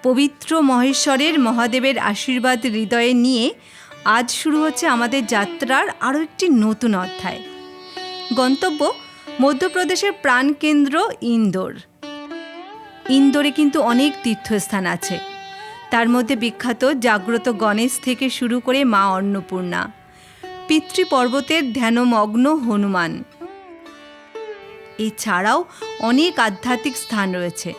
পবিত্র মহেশ্বরের মহাদেবের আশীর্বাদ হৃদয়ে নিয়ে আজ শুরু হচ্ছে আমাদের যাত্রার আরও একটি নতুন অধ্যায়। গন্তব্য মধ্যপ্রদেশের প্রাণকেন্দ্র ইন্দোর। ইন্দোরে কিন্তু অনেক তীর্থস্থান আছে। তার মধ্যে বিখ্যাত জাগ্রত গণেশ থেকে শুরু করে মা অন্নপূর্ণা, পিতৃপর্বতের ধ্যানমগ্ন হনুমান, এছাড়াও অনেক আধ্যাত্মিক স্থান রয়েছে।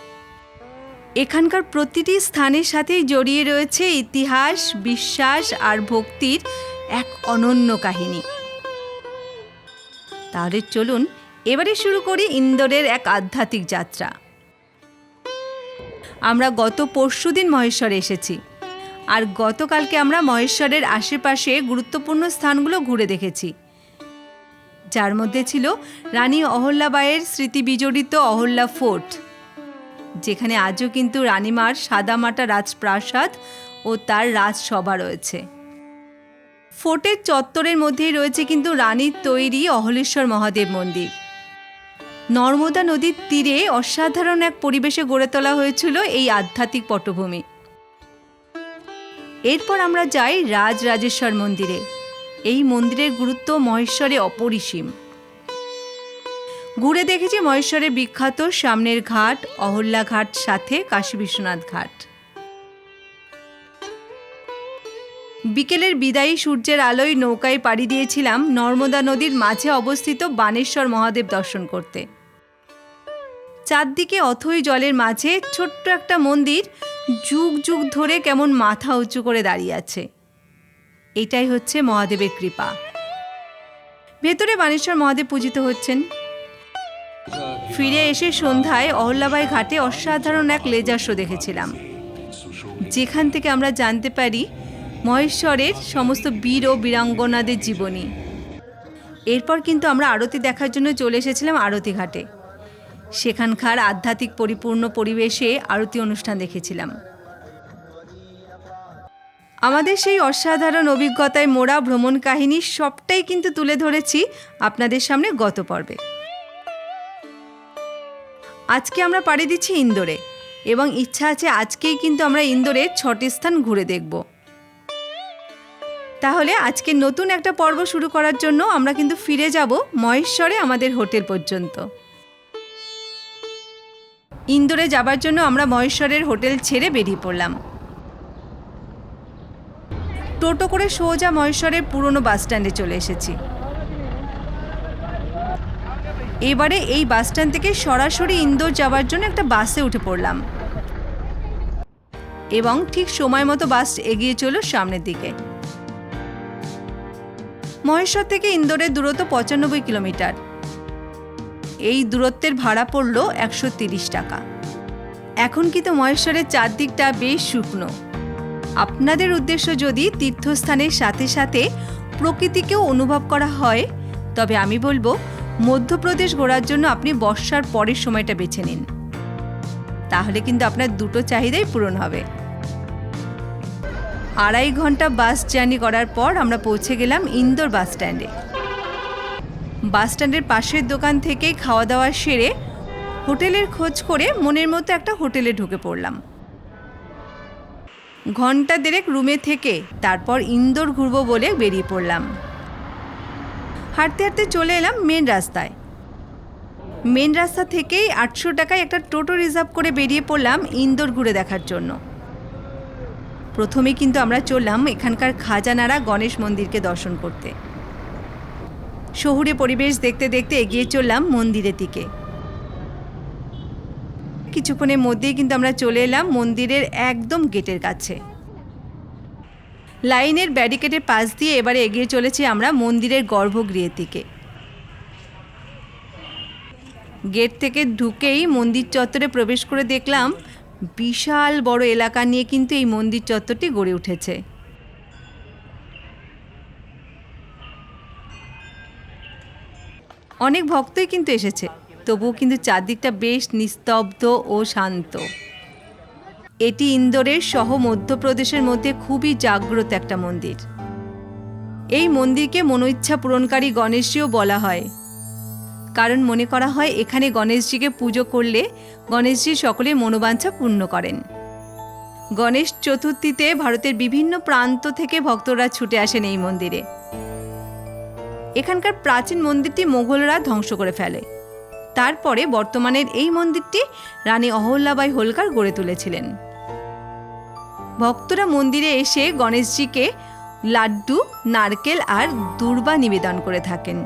এখানকার প্রতিটি স্থানের সাথেই জড়িয়ে রয়েছে ইতিহাস, বিশ্বাস আর ভক্তির এক অনন্য কাহিনী। তাহলে চলুন এবারে শুরু করি ইন্দোরের এক আধ্যাত্মিক যাত্রা। আমরা গত পরশুদিন মহেশ্বরে এসেছি, আর গতকালকে আমরা মহেশ্বরের আশেপাশে গুরুত্বপূর্ণ স্থানগুলো ঘুরে দেখেছি, যার মধ্যে ছিল রানী অহল্যাবাইয়ের স্মৃতি বিজড়িত অহল্যা ফোর্ট, যেখানে আজও কিন্তু রানীমার সাদামাটা রাজপ্রাসাদ ও তার রাজসভা রয়েছে। ফোর্টের চত্বরের মধ্যেই রয়েছে কিন্তু রানীর তৈরি অহলেশ্বর মহাদেব মন্দির। নর্মদা নদীর তীরে অসাধারণ এক পরিবেশে গড়ে তোলা হয়েছিল এই আধ্যাত্মিক পটভূমি। এরপর আমরা যাই রাজরাজেশ্বর মন্দিরে। এই মন্দিরের গুরুত্ব মহেশ্বরে অপরিসীম। ঘুরে দেখেছি মহেশ্বরের বিখ্যাত সামনের ঘাট, অহল্যা ঘাট, সাথে কাশী বিশ্বনাথ ঘাট। বিকেলের বিদায়ী সূর্যের আলোয় নৌকায় পাড়ি দিয়েছিলাম নর্মদা নদীর মাঝে অবস্থিত বানেশ্বর মহাদেব দর্শন করতে। চারদিকে অথই জলের মাঝে ছোট্ট একটা মন্দির যুগ যুগ ধরে কেমন মাথা উঁচু করে দাঁড়িয়ে আছে। এটাই হচ্ছে মহাদেবের কৃপা। ভেতরে বানেশ্বর মহাদেব পূজিত হচ্ছেন। ফিরে এসে সন্ধ্যায় অহল্যাবাই ঘাটে অসাধারণ এক লেজার শো দেখেছিলাম, যেখান থেকে আমরা জানতে পারি মহেশ্বরের সমস্ত বীর ও বীরাঙ্গনাদের জীবনী। এরপর কিন্তু আমরা আরতি দেখার জন্য চলে এসেছিলাম আরতি ঘাটে। সেখানকার আধ্যাত্মিক পরিপূর্ণ পরিবেশে আরতি অনুষ্ঠান দেখেছিলাম। আমাদের সেই অসাধারণ অভিজ্ঞতায় মোড়া ভ্রমণ কাহিনী সবটাই কিন্তু তুলে ধরেছি আপনাদের সামনে গত পর্বে। আজকে আমরা পাড়ি দিচ্ছি ইন্দোরে, এবং ইচ্ছা আছে আজকেই কিন্তু আমরা ইন্দোরে 6টি স্থান ঘুরে দেখব। তাহলে আজকে নতুন একটা পর্ব শুরু করার জন্য আমরা কিন্তু ফিরে যাব মহেশ্বরে আমাদের হোটেল পর্যন্ত। ইন্দোরে যাবার জন্য আমরা মহেশ্বরের হোটেল ছেড়ে বেরিয়ে পড়লাম। টোটো করে সোজা মহেশ্বরের পুরনো বাসস্ট্যান্ডে চলে এসেছি। এবারে এই বাসস্ট্যান্ড থেকে সরাসরি ইন্দোর যাওয়ার জন্য একটা বাসে উঠে পড়লাম, এবং ঠিক সময় মতো বাস এগিয়ে চলল সামনের দিকে। মহেশ্বর থেকে ইন্দোরের দূরত্ব 95 কিলোমিটার। এই দূরত্বের ভাড়া পড়ল 130 টাকা। এখন কিন্তু মহেশ্বরের চারদিকটা বেশ শুকনো। আপনাদের উদ্দেশ্য যদি তীর্থস্থানের সাথে সাথে প্রকৃতিকেও অনুভব করা হয়, তবে আমি বলবো মধ্যপ্রদেশ ঘোরার জন্য আপনি বর্ষার পরের সময়টা বেছে নিন। তাহলে কিন্তু আপনার দুটো চাহিদাই পূরণ হবে। 2.5 ঘন্টা বাস জার্নি করার পর আমরা পৌঁছে গেলাম ইন্দোর বাস স্ট্যান্ডে। বাস স্ট্যান্ডের পাশের দোকান থেকেই খাওয়া দাওয়া সেরে হোটেলের খোঁজ করে মনের মতো একটা হোটেলে ঢুকে পড়লাম। ঘন্টা দেড়েক রুমে থেকে তারপর ইন্দোর ঘুরবো বলে বেরিয়ে পড়লাম। হাঁটতে হাঁটতে চলে এলাম মেন রাস্তায়। মেন রাস্তা থেকেই 800 টাকায় একটা টোটো রিজার্ভ করে বেরিয়ে পড়লাম ইন্দোর ঘুরে দেখার জন্য। প্রথমে কিন্তু আমরা চললাম এখানকার খাজানারা গণেশ মন্দিরকে দর্শন করতে। শহুরে পরিবেশ দেখতে দেখতে এগিয়ে চললাম মন্দিরের দিকে। কিছুক্ষণের মধ্যেই কিন্তু আমরা চলে এলাম মন্দিরের একদম গেটের কাছে। লাইনের ব্যারিকেডের পাশ দিয়ে এবারে এগিয়ে চলেছি আমরা মন্দিরের গর্ভগৃহের দিকে। গেট থেকে ঢুকেই মন্দির চত্বরে প্রবেশ করে দেখলাম বিশাল বড় এলাকা নিয়ে কিন্তু এই মন্দির চত্বরটি গড়ে উঠেছে। অনেক ভক্তই কিন্তু এসেছে, তবুও কিন্তু চারদিকটা বেশ নিস্তব্ধ ও শান্ত। এটি ইন্দোরের সহ মধ্যপ্রদেশের মধ্যে খুবই জাগ্রত একটা মন্দির। এই মন্দিরকে মনোইচ্ছা পূরণকারী গণেশজিও বলা হয়, কারণ মনে করা হয় এখানে গণেশজিকে পুজো করলে গণেশজি সকলের মনোবাঞ্ছা পূর্ণ করেন। গণেশ চতুর্থীতে ভারতের বিভিন্ন প্রান্ত থেকে ভক্তরা ছুটে আসেন এই মন্দিরে। এখানকার প্রাচীন মন্দিরটি মোগলরা ধ্বংস করে ফেলে। তারপরে বর্তমানের এই মন্দিরটি রানী অহল্যাবাই হোলকার গড়ে তুলেছিলেন। ভক্তরা মন্দিরে এসে গণেশজিকে লাড্ডু, নারকেল আর দূর্বা নিবেদন করে থাকেন।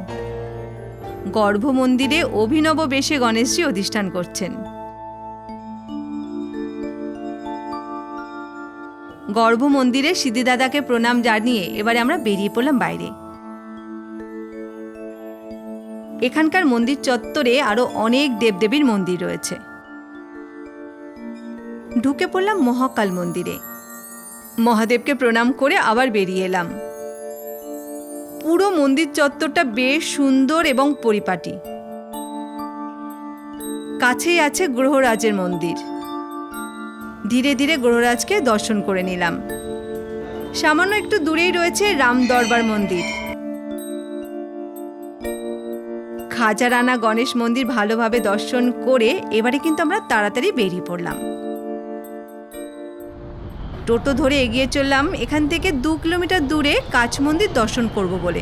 গর্ভ মন্দিরে অভিনব বেশে গণেশজি অধিষ্ঠান করছেন। গর্ভ মন্দিরে সিদ্ধিদাদাকে প্রণাম জানিয়ে এবারে আমরা বেরিয়ে পড়লাম বাইরে। এখানকার মন্দির চত্বরে আরো অনেক দেবদেবীর মন্দির রয়েছে। ঢুকে পড়লাম মহাকাল মন্দিরে। মহাদেবকে প্রণাম করে আবার বেরিয়ে এলাম। পুরো মন্দির চত্বরটা বেশ সুন্দর এবং পরিপাটি। কাছেই আছে গ্রহরাজের মন্দির। ধীরে ধীরে গ্রহরাজকে দর্শন করে নিলাম। সামান্য একটু দূরেই রয়েছে রাম দরবার মন্দির। খাজারানা গণেশ মন্দির ভালোভাবে দর্শন করে এবারে কিন্তু আমরা তাড়াতাড়ি বেরিয়ে পড়লাম। টোটো ধরে এগিয়ে চললাম এখান থেকে 2 কিলোমিটার দূরে কাছ মন্দির দর্শন করব বলে।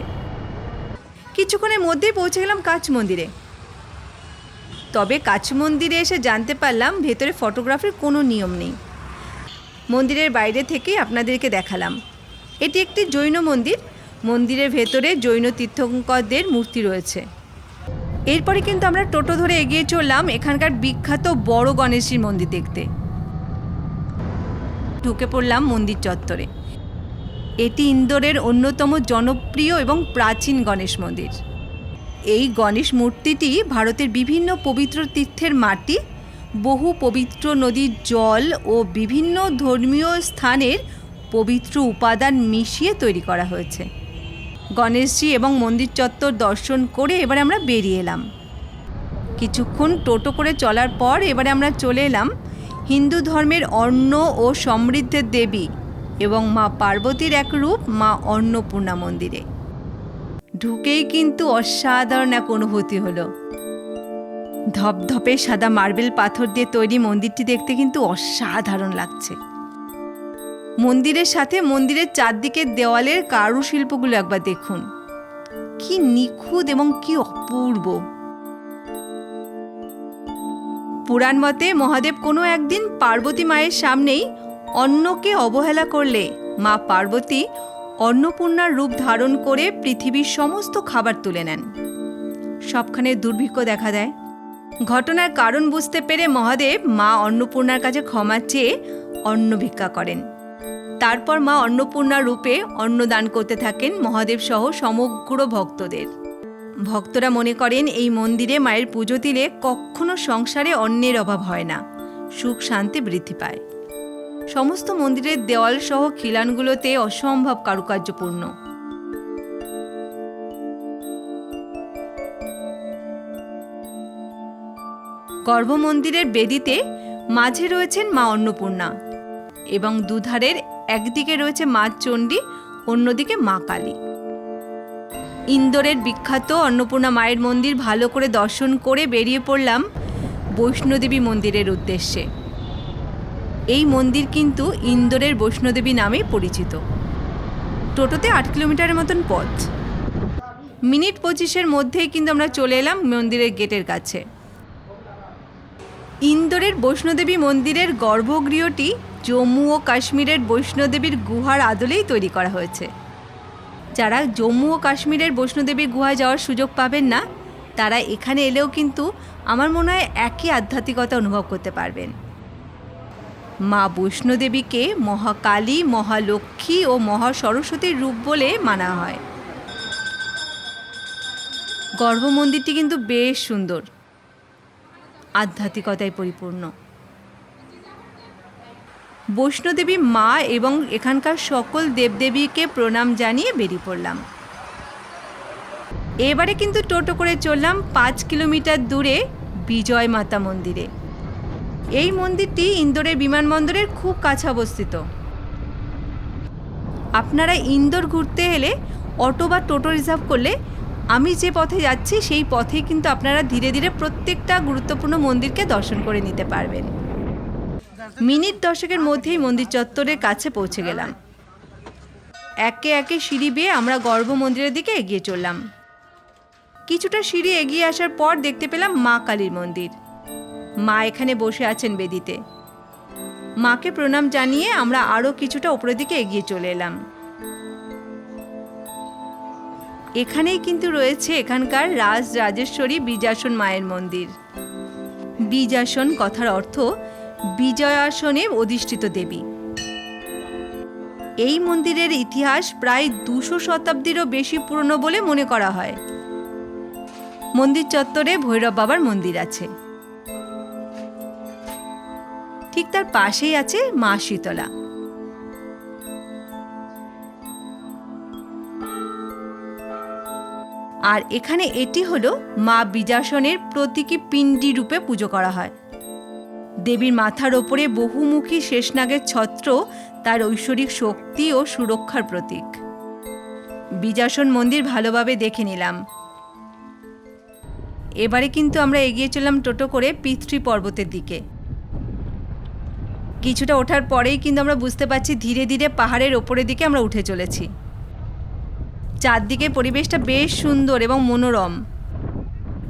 কিছুক্ষণের মধ্যেই পৌঁছে গেলাম কাছ মন্দিরে। তবে কাছ মন্দিরে এসে জানতে পারলাম ভেতরে ফটোগ্রাফির কোনো নিয়ম নেই। মন্দিরের বাইরে থেকেই আপনাদেরকে দেখালাম। এটি একটি জৈন মন্দির। মন্দিরের ভেতরে জৈন তীর্থঙ্করদের মূর্তি রয়েছে। এরপরে কিন্তু আমরা টোটো ধরে এগিয়ে চললাম এখানকার বিখ্যাত বড় গণেশজির মন্দির দেখতে। ঢুকে পড়লাম মন্দির চত্বরে। এটি ইন্দোরের অন্যতম জনপ্রিয় এবং প্রাচীন গণেশ মন্দির। এই গণেশ মূর্তিটি ভারতের বিভিন্ন পবিত্র তীর্থের মাটি, বহু পবিত্র নদীর জল ও বিভিন্ন ধর্মীয় স্থানের পবিত্র উপাদান মিশিয়ে তৈরি করা হয়েছে। গণেশজি এবং মন্দির চত্বর দর্শন করে এবারে আমরা বেরিয়ে এলাম। কিছুক্ষণ টোটো করে চলার পর এবারে আমরা চলে এলাম হিন্দু ধর্মের অন্ন ও সমৃদ্ধের দেবী এবং মা পার্বতীর এক রূপ মা অন্নপূর্ণা মন্দিরে। ঢুকেই কিন্তু অসাধারণ এক অনুভূতি হলো। ধপধপে সাদা মার্বেল পাথর দিয়ে তৈরি মন্দিরটি দেখতে কিন্তু অসাধারণ লাগছে। মন্দিরের সাথে মন্দিরের চারদিকের দেওয়ালের কারুশিল্পগুলো একবার দেখুন, কি নিখুঁত এবং কি অপূর্ব। পুরাণ মতে মহাদেব কোনো একদিন পার্বতী মায়ের সামনেই অন্নকে অবহেলা করলে মা পার্বতী অন্নপূর্ণার রূপ ধারণ করে পৃথিবীর সমস্ত খাবার তুলে নেন। সবখানে দুর্ভিক্ষ দেখা দেয়। ঘটনার কারণ বুঝতে পেরে মহাদেব মা অন্নপূর্ণার কাছে ক্ষমা চেয়ে অন্ন ভিক্ষা করেন। তারপর মা অন্নপূর্ণা রূপে অন্ন দান করতে থাকেন মহাদেব সহ সমগ্র ভক্তদের। ভক্তরা মনে করেন এই মন্দিরে মায়ের পুজো দিলে কখনো সংসারে অন্নের অভাব হয় না, সুখ শান্তি বৃদ্ধি পায়। সমস্ত মন্দিরের দেওয়াল সহ খিলানগুলোতে অসম্ভব কারুকার্যপূর্ণ। গর্ভ মন্দিরের বেদিতে মাঝে রয়েছেন মা অন্নপূর্ণা এবং দুধারের একদিকে রয়েছে মা চণ্ডী, অন্যদিকে মা কালী। ইন্দোরের বিখ্যাত অন্নপূর্ণা মায়ের মন্দির ভালো করে দর্শন করে বেরিয়ে পড়লাম বৈষ্ণোদেবী মন্দিরের উদ্দেশ্যে। এই মন্দির কিন্তু ইন্দোরের বৈষ্ণোদেবী নামে পরিচিত। টোটোতে 8 কিলোমিটারের মতন পথ। মিনিট 25-এর মধ্যেই কিন্তু আমরা চলে এলাম মন্দিরের গেটের কাছে। ইন্দোরের বৈষ্ণোদেবী মন্দিরের গর্ভগৃহটি জম্মু ও কাশ্মীরের বৈষ্ণোদেবীর গুহার আদলেই তৈরি করা হয়েছে। যারা জম্মু ও কাশ্মীরের বৈষ্ণোদেবীর গুহায় যাওয়ার সুযোগ পাবেন না, তারা এখানে এলেও কিন্তু আমার মনে হয় একই আধ্যাত্মিকতা অনুভব করতে পারবেন। মা বৈষ্ণোদেবীকে মহাকালী, মহালক্ষ্মী ও মহাসরস্বতীর রূপ বলে মানা হয়। গর্ভ মন্দিরটি কিন্তু বেশ সুন্দর, আধ্যাত্মিকতায় পরিপূর্ণ। বৈষ্ণোদেবী মা এবং এখানকার সকল দেবদেবীকে প্রণাম জানিয়ে বেরিয়ে পড়লাম। এবারে কিন্তু টোটো করে চললাম 5 কিলোমিটার দূরে বিজয় মাতা মন্দিরে। এই মন্দিরটি ইন্দোরের বিমানবন্দরের খুব কাছে অবস্থিত। আপনারা ইন্দোর ঘুরতে এলে অটো বা টোটো রিজার্ভ করলে আমি যে পথে যাচ্ছি সেই পথেই কিন্তু আপনারা ধীরে ধীরে প্রত্যেকটা গুরুত্বপূর্ণ মন্দিরকে দর্শন করে নিতে পারবেন। মিনিট 10-এর মধ্যেই মন্দির চত্বরের কাছে পৌঁছে গেলাম। একে একে সিঁড়ি বেয়ে আমরা গর্ভ মন্দিরের দিকে এগিয়ে চললাম। কিছুটা সিঁড়ি এগিয়ে আসার পর দেখতে পেলাম মা কালীর মন্দির। মা এখানে বসে আছেন বেদিতে। মাকে প্রণাম জানিয়ে আমরা আরও কিছুটা উপরের দিকে এগিয়ে চলে এলাম। এখানেই কিন্তু রয়েছে এখানকার রাজরাজেশ্বরী বীজাসন মায়ের মন্দির। বীজাসন কথার অর্থ বিজয়াসনে অধিষ্ঠিত দেবী। এই মন্দিরের ইতিহাস প্রায় 200 শতাব্দীরও বেশি পুরনো বলে মনে করা হয়। মন্দির চত্বরে ভৈরব বাবার মন্দির আছে। ঠিক তার পাশেই আছে মা শীতলা। আর এখানে এটি হলো মা বীজাসনের প্রতীকী পিণ্ডি রূপে পুজো করা হয়। দেবীর মাথার ওপরে বহুমুখী শেষনাগের ছত্র তার ঐশ্বরিক শক্তি ও সুরক্ষার প্রতীক। বীজাসন মন্দির ভালোভাবে দেখে নিলাম। এবারে কিন্তু আমরা এগিয়ে চললাম টোটো করে পিতৃ পর্বতের দিকে। কিছুটা ওঠার পরেই কিন্তু আমরা বুঝতে পারছি ধীরে ধীরে পাহাড়ের ওপরের দিকে আমরা উঠে চলেছি। চারদিকে পরিবেশটা বেশ সুন্দর এবং মনোরম।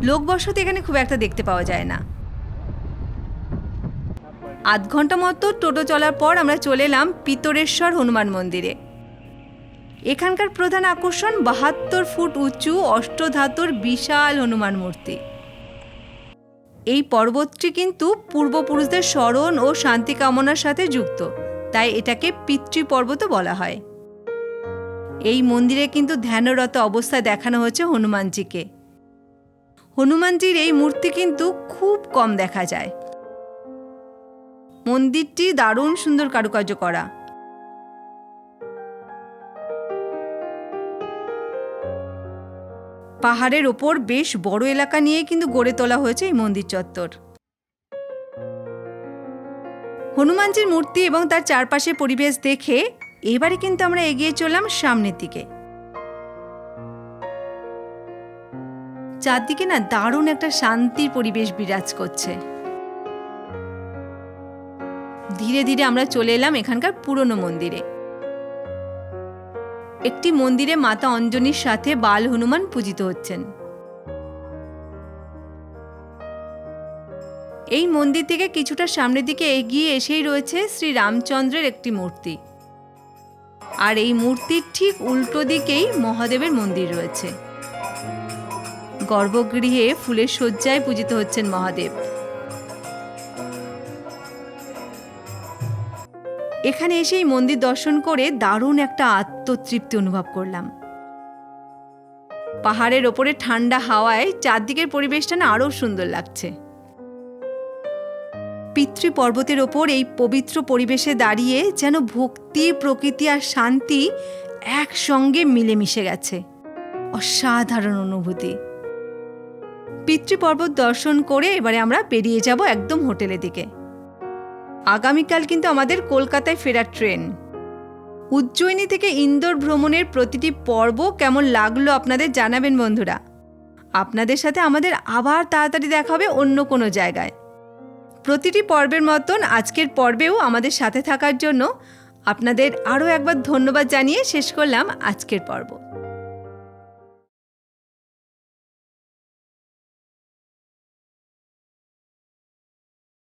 লোকবসতি এখানে খুব একটা দেখতে পাওয়া যায় না। আধ ঘন্টা মতো টোটো চলার পর আমরা চলে এলাম পিতরেশ্বর হনুমান মন্দিরে। এখানকার প্রধান আকর্ষণ 72 ফুট উঁচু অষ্টধাতুর বিশাল হনুমান মূর্তি। এই পর্বতটি কিন্তু পূর্বপুরুষদের স্মরণ ও শান্তি কামনার সাথে যুক্ত, তাই এটাকে পিতৃ পর্বতও বলা হয়। এই মন্দিরে কিন্তু ধ্যানরত অবস্থায় দেখানো হচ্ছে হনুমানজিকে। হনুমানজির এই মূর্তি কিন্তু খুব কম দেখা যায়। মন্দিরটি দারুণ সুন্দর কারুকার্য করা। পাহাড়ের ওপর বেশ বড় এলাকা নিয়ে কিন্তু গড়ে তোলা হয়েছে এই মন্দির চত্বর। হনুমানজির মূর্তি এবং তার চারপাশের পরিবেশ দেখে এবারে কিন্তু আমরা এগিয়ে চললাম সামনের দিকে। চারদিকে না দারুণ একটা শান্তির পরিবেশ বিরাজ করছে। ধীরে ধীরে আমরা চলে এলাম এখানকার পুরনো মন্দিরে। একটি মন্দিরে মাতা অঞ্জনীর সাথে বাল হনুমান পূজিত হচ্ছেন। এই মন্দির থেকে কিছুটা সামনের দিকে এগিয়ে এসেই রয়েছে শ্রী রামচন্দ্রের একটি মূর্তি। আর এই মূর্তির ঠিক উল্টো দিকেই মহাদেবের মন্দির রয়েছে। গর্ভগৃহে ফুলের শয্যায় পূজিত হচ্ছেন মহাদেব। এখানে এসেই মন্দির দর্শন করে দারুণ একটা আত্মতৃপ্তি অনুভব করলাম। পাহাড়ের ওপরে ঠান্ডা হাওয়ায় চারদিকের পরিবেশটা না আরো সুন্দর লাগছে। পিতৃ পর্বতের ওপর এই পবিত্র পরিবেশে দাঁড়িয়ে যেন ভক্তি, প্রকৃতি আর শান্তি একসঙ্গে মিলেমিশে গেছে। অসাধারণ অনুভূতি। পিতৃ পর্বত দর্শন করে এবারে আমরা বেরিয়ে যাব একদম হোটেলের দিকে। আগামীকাল কিন্তু আমাদের কলকাতায় ফেরার ট্রেন। উজ্জয়িনী থেকে ইন্দোর ভ্রমণের প্রতিটি পর্ব কেমন লাগলো আপনাদের জানাবেন বন্ধুরা। আপনাদের সাথে আমাদের আবার তাড়াতাড়ি দেখা হবে অন্য কোনো জায়গায়। প্রতিটি পর্বের মতন আজকের পর্বেও আমাদের সাথে থাকার জন্য আপনাদের আরও একবার ধন্যবাদ জানিয়ে শেষ করলাম আজকের পর্ব।